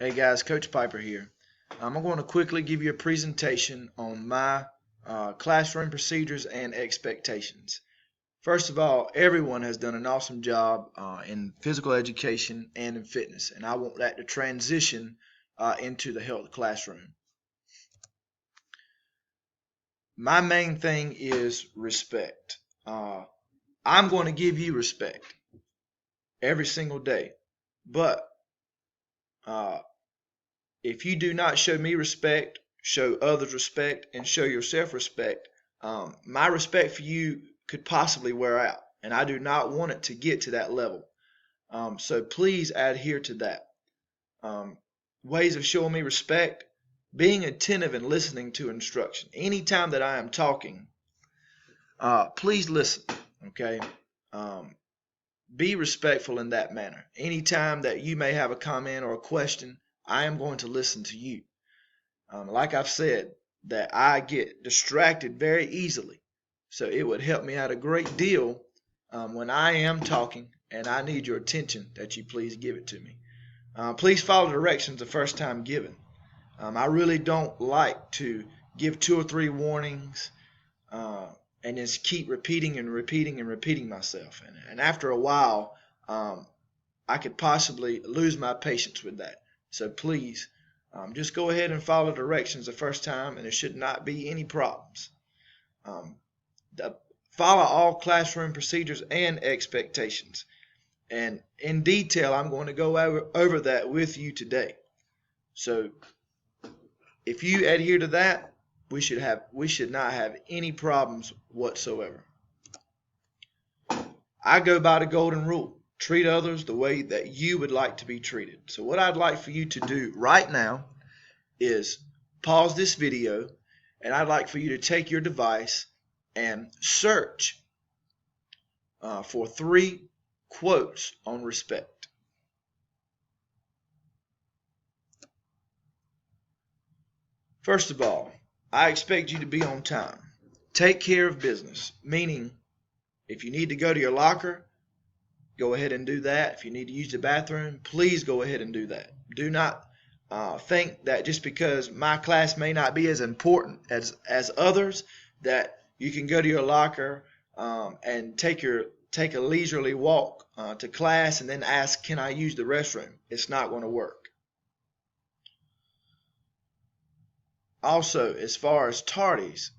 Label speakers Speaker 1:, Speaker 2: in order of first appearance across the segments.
Speaker 1: Hey guys, Coach Piper here. I'm going to quickly give you a presentation on my classroom procedures and expectations. First of all, everyone has done an awesome job in physical education and in fitness, and I want that to transition into the health classroom. My main thing is respect. I'm going to give you respect every single day, but if you do not show me respect, show others respect, and show yourself respect, my respect for you could possibly wear out, and I do not want it to get to that level. So please adhere to that. Ways of showing me respect: being attentive and listening to instruction. Anytime that I am talking, please listen. Okay. Be respectful in that manner. Anytime that you may have a comment or a question, I am going to listen to you. Like I've said, that I get distracted very easily. So it would help me out a great deal when I am talking and I need your attention, that you please give it to me. Please follow directions the first time given. I really don't like to give 2 or 3 warnings and just keep repeating and repeating and repeating myself. And after a while, I could possibly lose my patience with that. So please, just go ahead and follow directions the first time, and there should not be any problems. Follow all classroom procedures and expectations. And in detail, I'm going to go over that with you today. So if you adhere to that, we should not have any problems whatsoever. I go by the golden rule: treat others the way that you would like to be treated. So what I'd like for you to do right now is pause this video, and I'd like for you to take your device and search for 3 quotes on respect. First of all, I expect you to be on time. Take care of business, meaning if you need to go to your locker, go ahead and do that. If you need to use the bathroom, please go ahead and do that. Do not think that just because my class may not be as important as others, that you can go to your locker and take a leisurely walk to class and then ask, can I use the restroom? It's not going to work. Also, as far as tardies,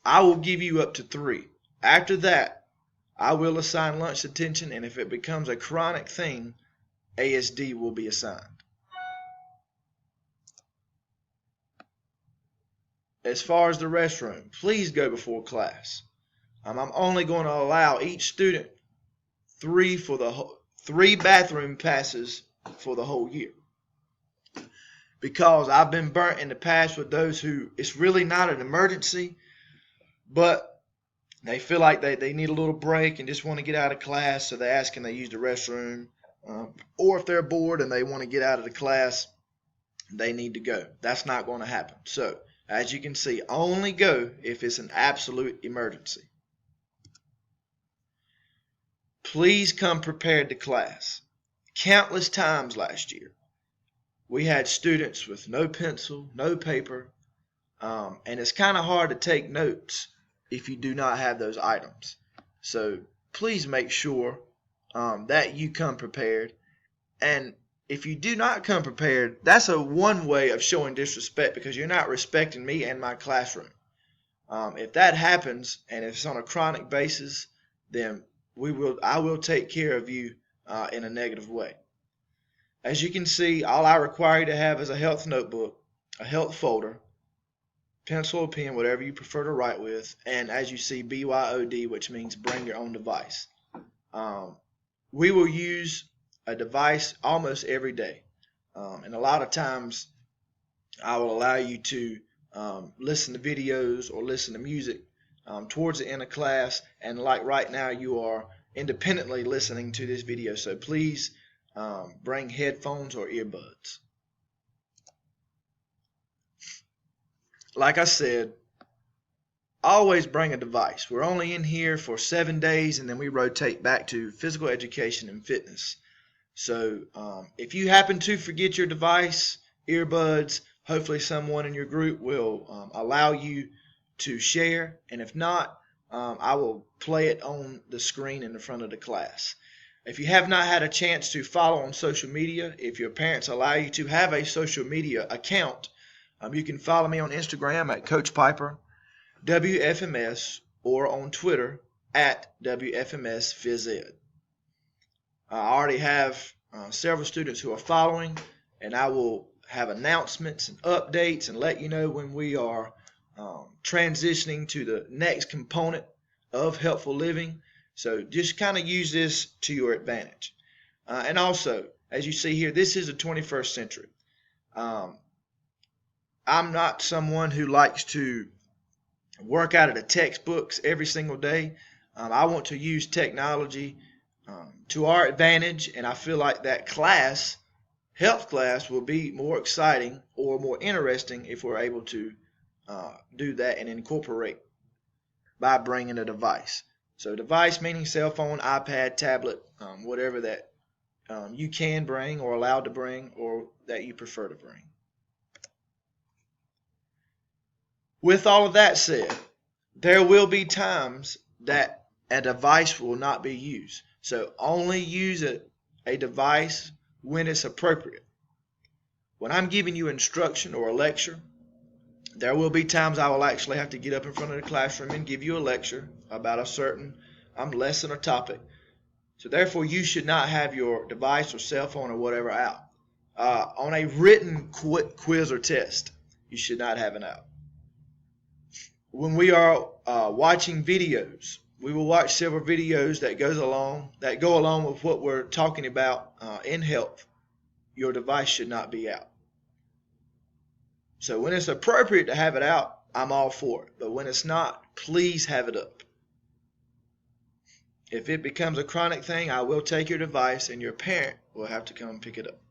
Speaker 1: I will give you up to 3. After that, I will assign lunch detention, and if it becomes a chronic thing, ASD will be assigned. As far as the restroom, please go before class. I'm only going to allow each student 3 bathroom passes for the whole year, because I've been burnt in the past with those who it's really not an emergency, but they feel like they need a little break and just want to get out of class, so they ask, can they use the restroom? Or if they're bored and they want to get out of the class, they need to go. That's not going to happen. So, as you can see, only go if it's an absolute emergency. Please come prepared to class. Countless times last year, we had students with no pencil, no paper, and it's kind of hard to take notes if you do not have those items. So please make sure that you come prepared. And if you do not come prepared, that's one way of showing disrespect, because you're not respecting me and my classroom. If that happens, and if it's on a chronic basis, then I will take care of you in a negative way. As you can see, all I require you to have is a health notebook, a health folder, pencil or pen, whatever you prefer to write with, and as you see, BYOD, which means bring your own device. We will use a device almost every day, and a lot of times I will allow you to listen to videos or listen to music towards the end of class, and like right now you are independently listening to this video, so please bring headphones or earbuds. Like I said, always bring a device. We're only in here for 7 days, and then we rotate back to physical education and fitness. So if you happen to forget your device, earbuds, hopefully someone in your group will allow you to share. And if not, I will play it on the screen in the front of the class. If you have not had a chance to follow on social media, if your parents allow you to have a social media account, you can follow me on Instagram at Coach Piper WFMS or on Twitter at WFMS Phys Ed. I already have several students who are following, and I will have announcements and updates and let you know when we are transitioning to the next component of Helpful Living. So just kind of use this to your advantage. And also, as you see here, this is the 21st century. I'm not someone who likes to work out of the textbooks every single day. I want to use technology to our advantage, and I feel like that class, health class, will be more exciting or more interesting if we're able to do that and incorporate by bringing a device. So device meaning cell phone, iPad, tablet, whatever that you can bring or allowed to bring or that you prefer to bring. With all of that said, there will be times that a device will not be used. So only use a device when it's appropriate. When I'm giving you instruction or a lecture, there will be times I will actually have to get up in front of the classroom and give you a lecture about a certain lesson or topic. So therefore, you should not have your device or cell phone or whatever out. On a written quiz or test, you should not have it out. When we are watching videos, we will watch several videos that go along with what we're talking about in health. Your device should not be out. So when it's appropriate to have it out, I'm all for it. But when it's not, please have it up. If it becomes a chronic thing, I will take your device and your parent will have to come and pick it up.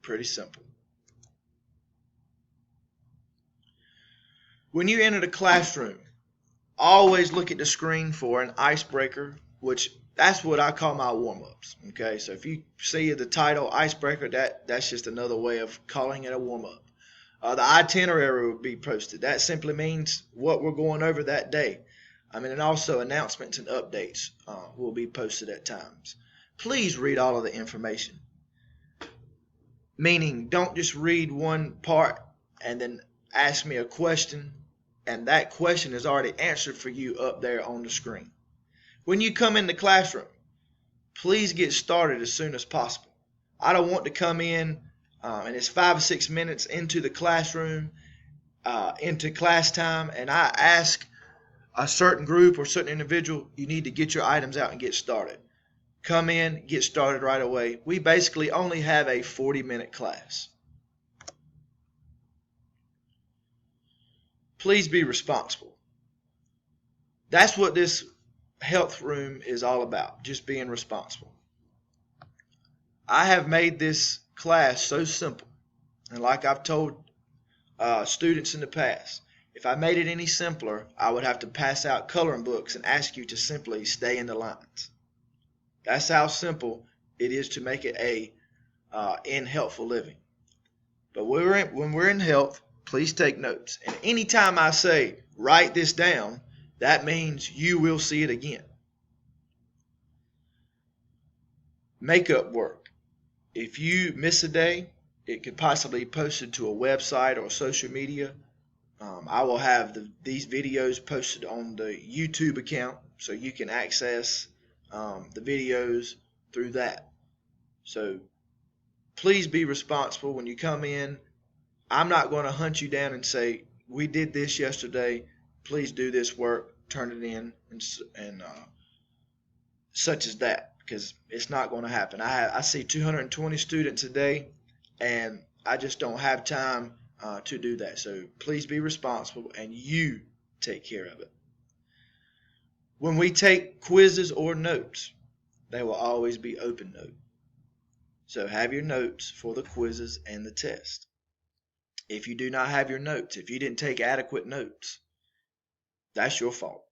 Speaker 1: Pretty simple. When you enter the classroom, always look at the screen for an icebreaker, which that's what I call my warm-ups. Okay, so if you see the title icebreaker, that's just another way of calling it a warm-up. The itinerary will be posted. That simply means what we're going over that day. And also announcements and updates will be posted at times. Please read all of the information. Meaning, don't just read one part and then ask me a question, and that question is already answered for you up there on the screen. When you come in the classroom, please get started as soon as possible. I don't want to come in and it's 5 or 6 minutes into the classroom, into class time, and I ask a certain group or certain individual, you need to get your items out and get started. Come in, get started right away. We basically only have a 40-minute class. Please be responsible. That's what this health room is all about, just being responsible. I have made this class so simple, and like I've told students in the past, if I made it any simpler, I would have to pass out coloring books and ask you to simply stay in the lines. That's how simple it is to make it in Helpful Living. But when we're in health, please take notes. And anytime I say write this down, that means you will see it again. Makeup work. If you miss a day, it could possibly be posted to a website or social media. I will have these videos posted on the YouTube account so you can access the videos through that. So please be responsible when you come in. I'm not going to hunt you down and say, we did this yesterday, please do this work, turn it in, and such as that, because it's not going to happen. I see 220 students a day, and I just don't have time to do that. So please be responsible, and you take care of it. When we take quizzes or notes, they will always be open note. So have your notes for the quizzes and the test. If you do not have your notes, if you didn't take adequate notes, that's your fault.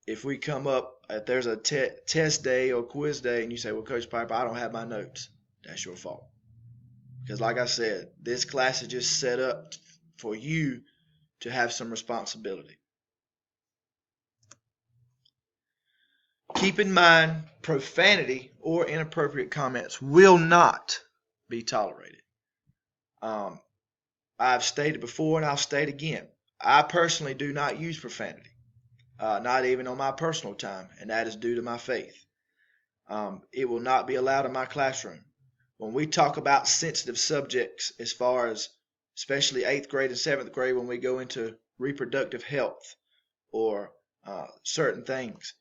Speaker 1: if we come up, if there's a test day or quiz day and you say, well, Coach Piper, I don't have my notes, that's your fault. Because like I said, this class is just set up for you to have some responsibility. Keep in mind, profanity or inappropriate comments will not be tolerated. I've stated before and I'll state again, I personally do not use profanity, not even on my personal time, and that is due to my faith. It will not be allowed in my classroom. When we talk about sensitive subjects, as far as especially 8th grade and 7th grade, when we go into reproductive health or certain things,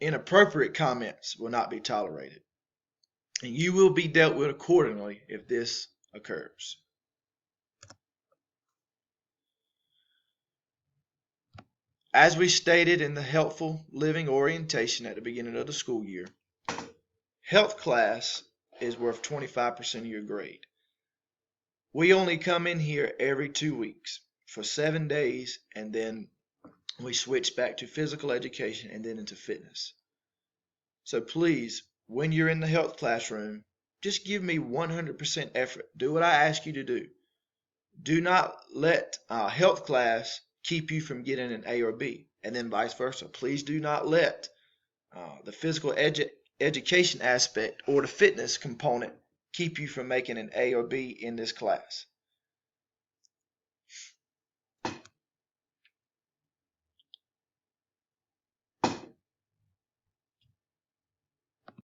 Speaker 1: inappropriate comments will not be tolerated. And you will be dealt with accordingly if this occurs. As we stated in the helpful living orientation at the beginning of the school year, health class is worth 25% of your grade. We only come in here every 2 weeks for 7 days, and then we switch back to physical education and then into fitness. So please, when you're in the health classroom, just give me 100% effort. Do what I ask you to do. Do not let health class keep you from getting an A or B, and then vice versa. Please do not let the physical education aspect or the fitness component keep you from making an A or B in this class.